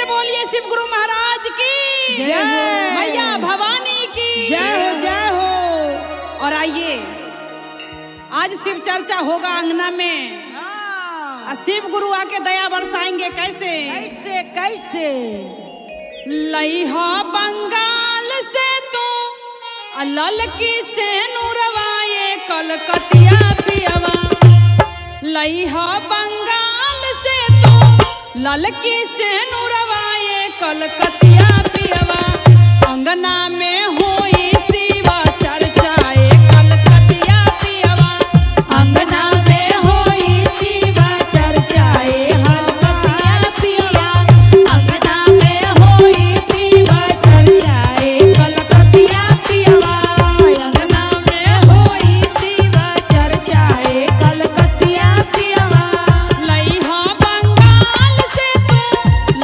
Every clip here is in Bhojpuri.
से बोलिए शिव गुरु महाराज की जय, मैया भवानी की जय हो, जय हो। और आइए आज शिव चर्चा होगा अंगना में। शिव गुरु आके दया बरसाएंगे। कैसे कैसे कैसे? लइहा बंगाल से तू ललकी से नूरवाए कलकतिया पियवा। लइहा बंगाल से तू ललकी से नूरवाए कलकतिया पियवा। अंगना में होई शिवा चर्चाए कलकतिया पियवा। अंगना में होई शिवा चर्चाए कलकतिया पियवा। अंगना में होई शिवा चर्चाए कलकतिया पियवा। अंगना में होई शिवा चर्चाए कलकतिया पियवा। लइहा बंगाल से तू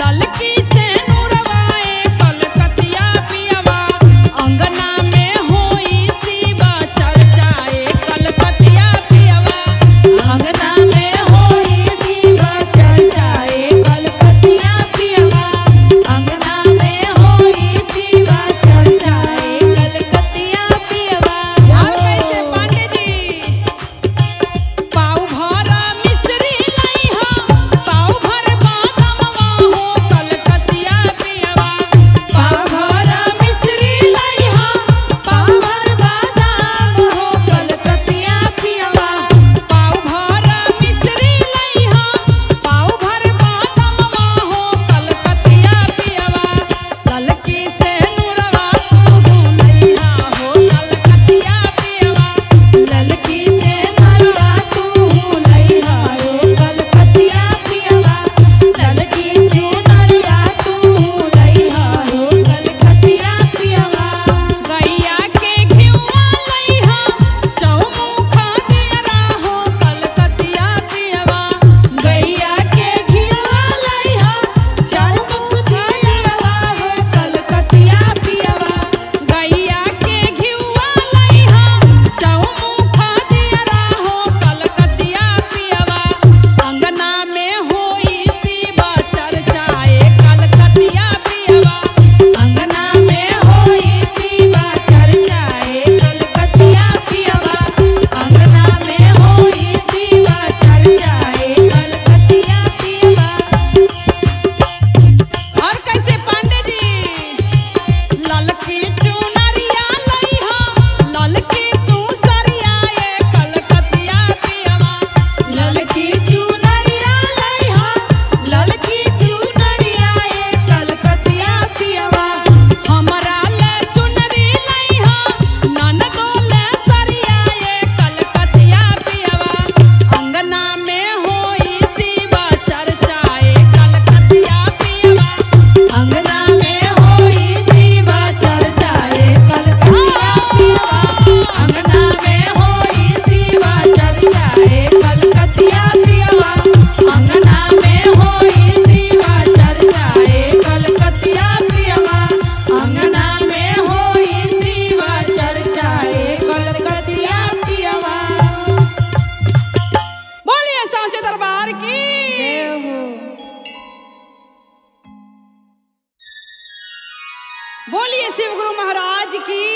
ललकी से नूरवाए कलकतिया पियवा। अंगना में होई शिवा चर्चाए कलकतिया पियवा। अंगना में होई शिवा चर्चाए कलकतिया पियवा। अंगना में होई शिवा चर्चाए कलकतिया पियवा। और कैसे पांडे जी? पाव भर मिश्री लइहा, पाव भर बादामवा हो कलकतिया पियवा। पाव भर मिश्री लइहा, पाव भर बादाम हो कलकतिया पियवा। पाव भर मिश्री लइहा, पाव भर बादामवा हो कलकतिया पियवा। ललकी से नूरवा तू लइहा हो कलकतिया पियवा। ललकी से नरवा तू लइहा हो कलकतिया पियवा। ललकी से नरवा तू लइहा हो कलकतिया पियवा। गैया के घिउवा लइहा, चौमुखा दियरा हो कलकतिया पियवा। गैया के घिउवा लइहा, चौमुख दियवा हो कलकतिया पियवा। गैया के घिउवा लइहा, चौमुखा दियरा हो कलकतिया पियवा। अंगना में होई शिवा चर्चाए कलकतिया पियवा। अंगना में होई शिवा चर्चाए कलकतिया पियवा। अंगना में होई शिवा चर्चाए कलकतिया पियवा। और कैसे पांडे जी? ललकी चुनरिया लइहा, ललकी तू सरियाए कलकतिया पियवा। ललकी चुनरिया लइहा, ललकी तू सरियाए कलकतिया पियवा। हमरा ले चुनरी लइहा, ननदो ले सरियाए कलकतिया पियवा। अंगना में होई शिवा चर्चाए कलकतिया पियवा। अंगना में होई शिवा चर्चाए कलकतिया पियवा। अंगना में होई शिवा चर्चाए कलकतिया पियवा। अंगना में होई शिवा चर्चाए कलकतिया पियवा। अंगना में होई शिवा चर्चाए कलकतिया पियवा। बोलिए सांचे दरबार की जय हो। बोलिए शिव गुरु महाराज की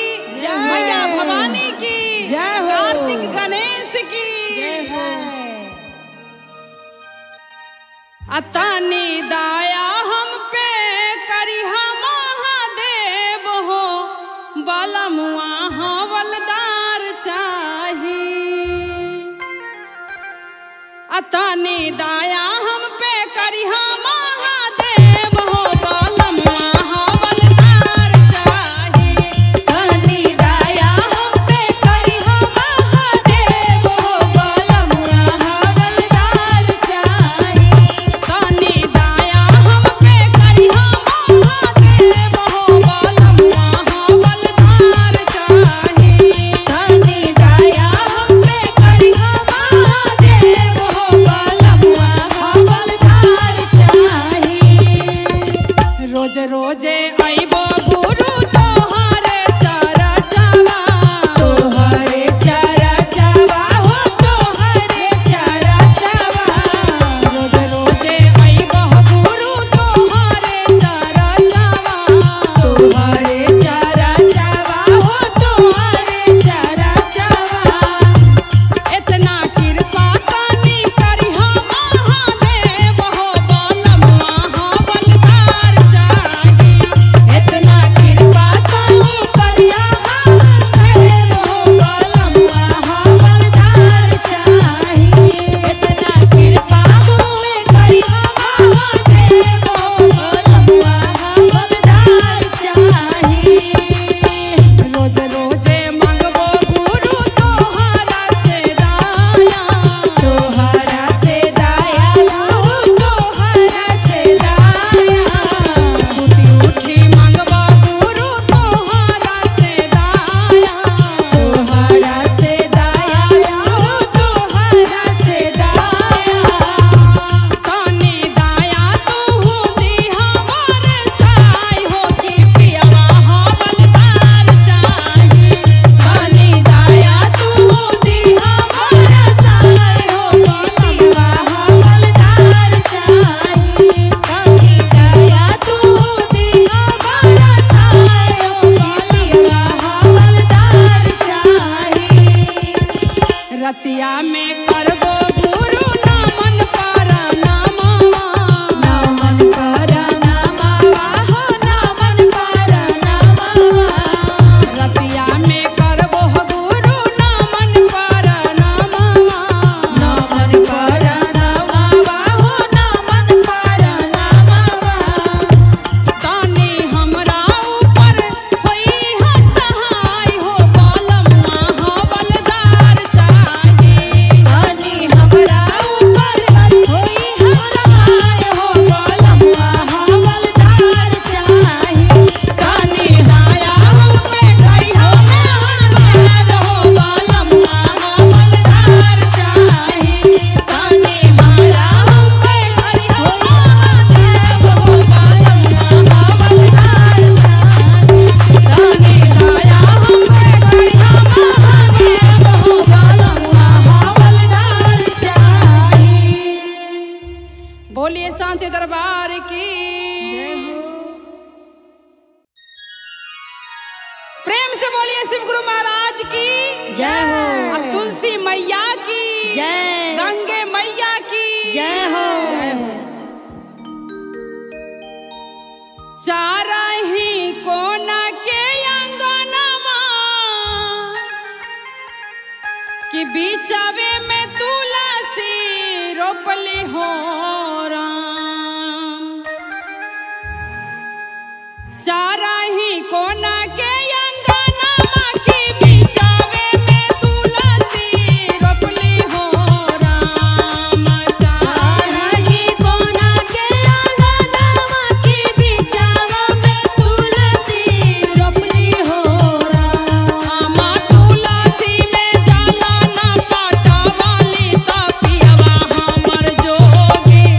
जय। मैया भवानी की जय हो। कार्तिक गणेश की जय हो। अतनी दाया हम पे करिहा महादेव हो। बलमुआ हवलदार चाही। अतनी दाया हम पे करिहा महादेव हो। बलमुआ हवलदार चाही। तनी दाया हम पे करिहा महादेव हो। बलमुआ हवलदार चाही। तनी दाया हम पे करिहा महादेव हो। बलमुआ हवलदार चाही। तनी दाया हम पे करिहा महादेव हो। बलमुआ रतिया में करबो गुरु नमन पर नामा नमन कर नमवा हो नमन कर नमवा रतिया में करबो गुरु नमन पर नामा नमन कर नमवा हो नमन कर नमवा तानी हमरा ऊपर होई सहाय हो बलमुआ हवलदार चाहे तानी हमरा ऊपर होई सहाय हो बलमुआ हवलदार चाही तानी दाया हम पे कई हो महादेव हो बलमुआ हवलदार चाहे तानी हमरा हम पे कई हो महादेव हो बलमुआ हवलदार चाहे तानी दाया हम पे कई हो महादेव हो बलमुआ हवलदार चाहे। बोलिए सांचे दरबार की जय हो प्रेम से बोलिए शिव गुरु महाराज की जय हो अब तुलसी मैया की जय गंगे मैया की जय हो चारही कोना के अंगनमा कि बीचवे में तुलसी रोपली हो राम चारही कोना के अंगनमा कि बीचवे में तुलसी रोपली हो राम चारही कोना के अंगनमा की बिचावा में तुलसी रोपली हो राम तुलसी में जाला ना पाटा वाली तपियवा हमर जोगी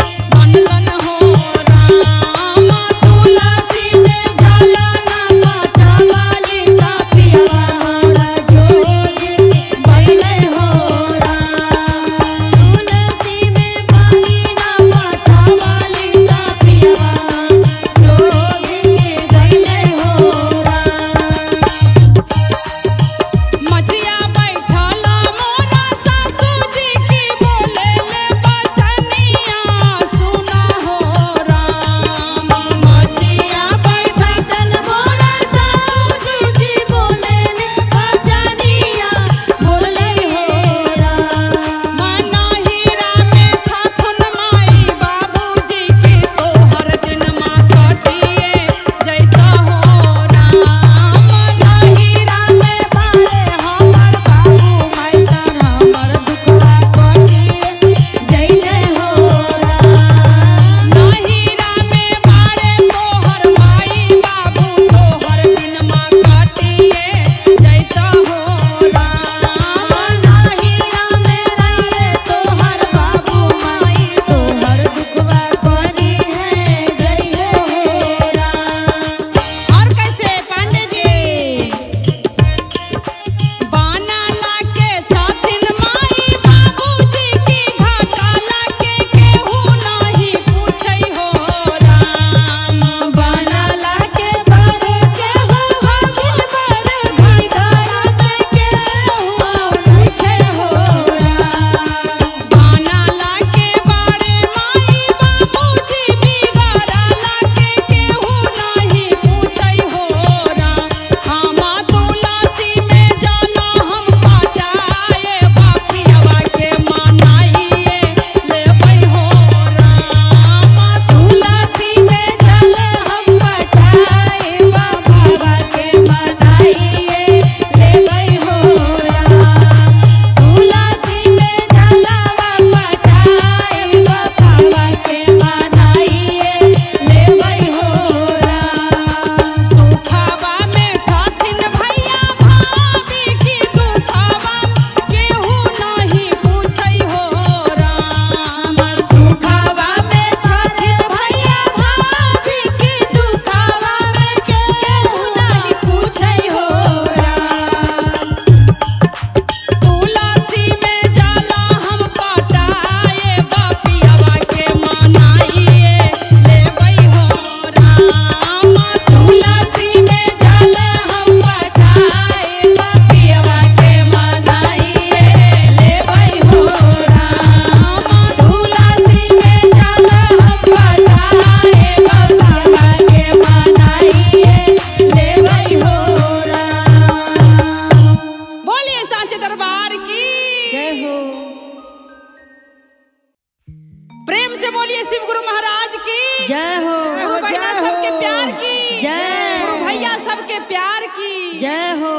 जय हो गुरु बहिना सबके प्यार की जय। गुरु भैया सबके प्यार की जय हो।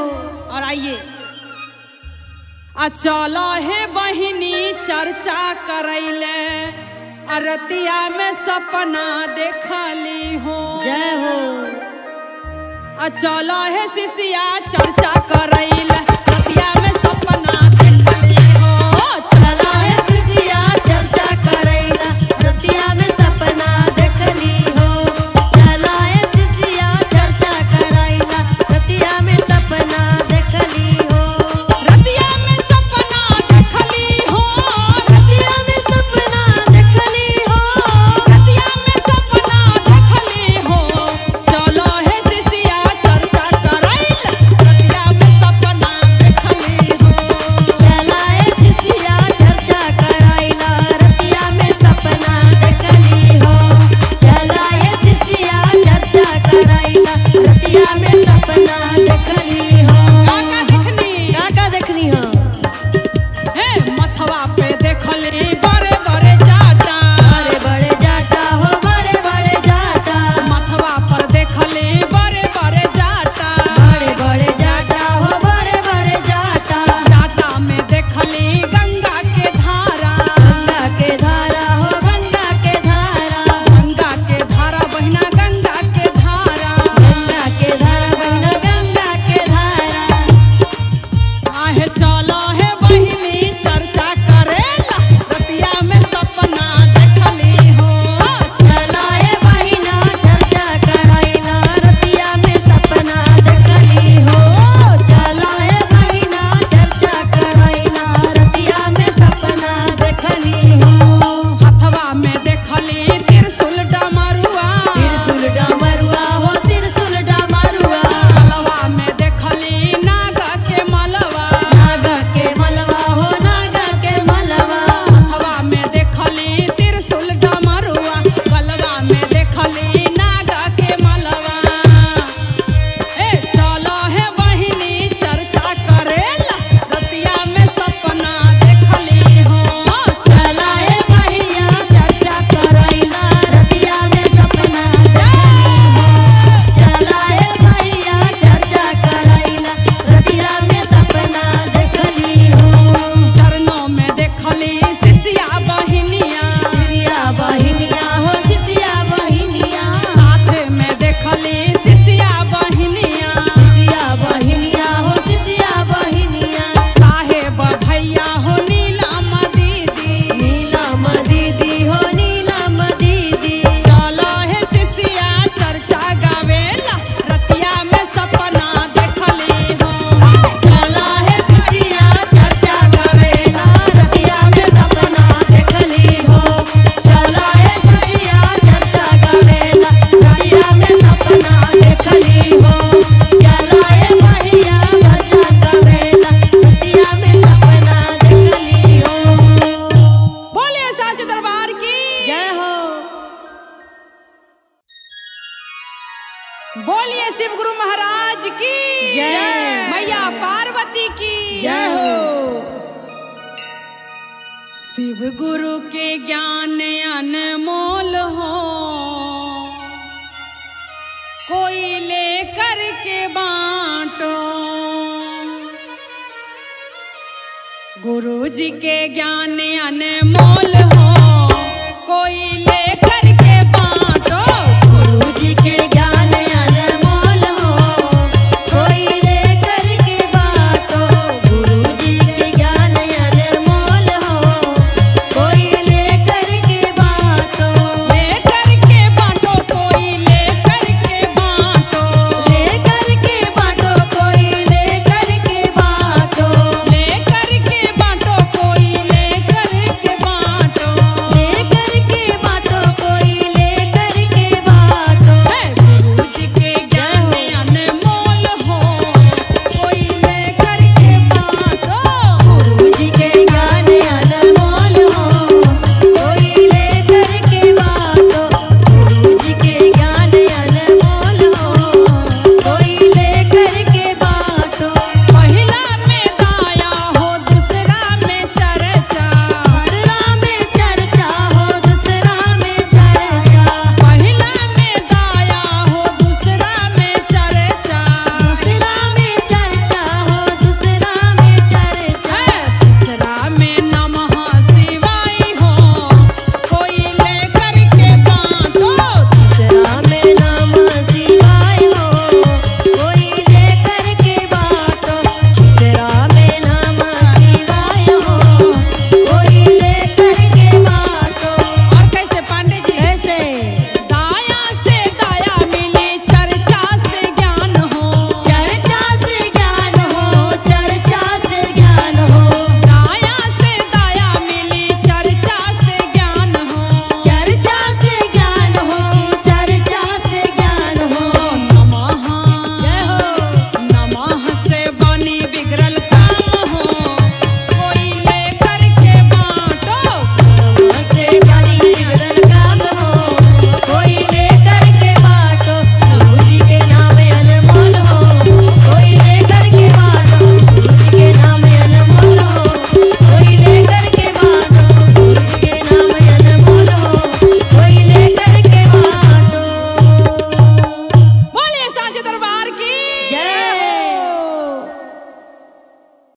और आइए चलो है बहिनी चर्चा करैले अरतिया में सपना देखली हो। जय हो। चलो है शिष्या चर्चा करैले अरतिया में सपना देखली हो। चला है शिष्या चर्चा करैला रतिया में सपना देखली हो। चला है शिष्या चर्चा करैला रतिया में सपना देखली हो। रतिया में सपना देखली हो। रतिया में सपना देखली हो। रतिया में सपना देखली हो। चलो है शिष्या चर्चा करैले रतिया में सपना देखली हो। चला है शिष्या चर्चा करैला रतिया में सपना देखली हो। चला है शिष्या चर्चा करैला रतिया में सपना देखली हो। काका देखनी का देखनी हो। हे मथवा पे देखली बड़े बड़े जाटा। बड़े बड़े जाटा हो बड़े बड़े जाटा। मथवा पर देखली बड़े बड़े जाटा। बड़े बड़े जाटा हो बड़े बड़े जाटा। जाटा में देखली गंगा के धारा। गंगा के धारा हो गंगा के धारा। गंगा के धारा बहिना गंगा के धारा। गंगा के धारा बहिना गंगा के धारा। आहे चलो है बहिनी चर्चा करेला रतिया में सपना देखली हो। चला है बहिना चर्चा करैला रतिया में सपना देखली हो। चला है बहिना चर्चा करैला रतिया में सपना देखली हो। हथवा में देखली त्रिशूल डमरुआ। त्रिशूल डमरुआ हो त्रिशूल डमरुआ। गलवा में देखली नाग के मलवा। नागा के मलवा हो नागा के मलवा। हथवा में देखली त्रिशूल डमरुआ। गलवा में देखली नाग के मलवा। ए चलो है बहिनी चर्चा करेला रतिया में सपना देखली हो। चला है बहिया चर्चा करैला रतिया में सपना देखली हो। चला है बहिया चर्चा करैला रतिया में सपना देखली हो। चरणों में देखली शिष्या बहिनिया। शिष्या बहिनिया हो शिष्या बहिनिया। साथ में देखली शिष्या बहिनिया। शिष्या बहिनिया हो शिष्या बहिनिया। साहेब भैया हो नीलम दीदी। नीलम दीदी हो नीलम दीदी। चलो है शिष्या चर्चा गावेला रतिया में सपना देखली हो। चला है शिष्या चर्चा करेला रतिया में सपना देखली हो। चला है शिष्या चर्चा करेला रतिया में सपना देखली हो। चला है बहिया चर्चा करेला रतिया में सपना देखली हो। बोलिए साचे दरबार की जय हो। बोलिए शिव गुरु महाराज की जय। मैया पार्वती की जय हो। शिव गुरु के ज्ञान अनमोल हो। कोई ले करके बांटो। गुरु जी के ज्ञान अनमोल हो। कोई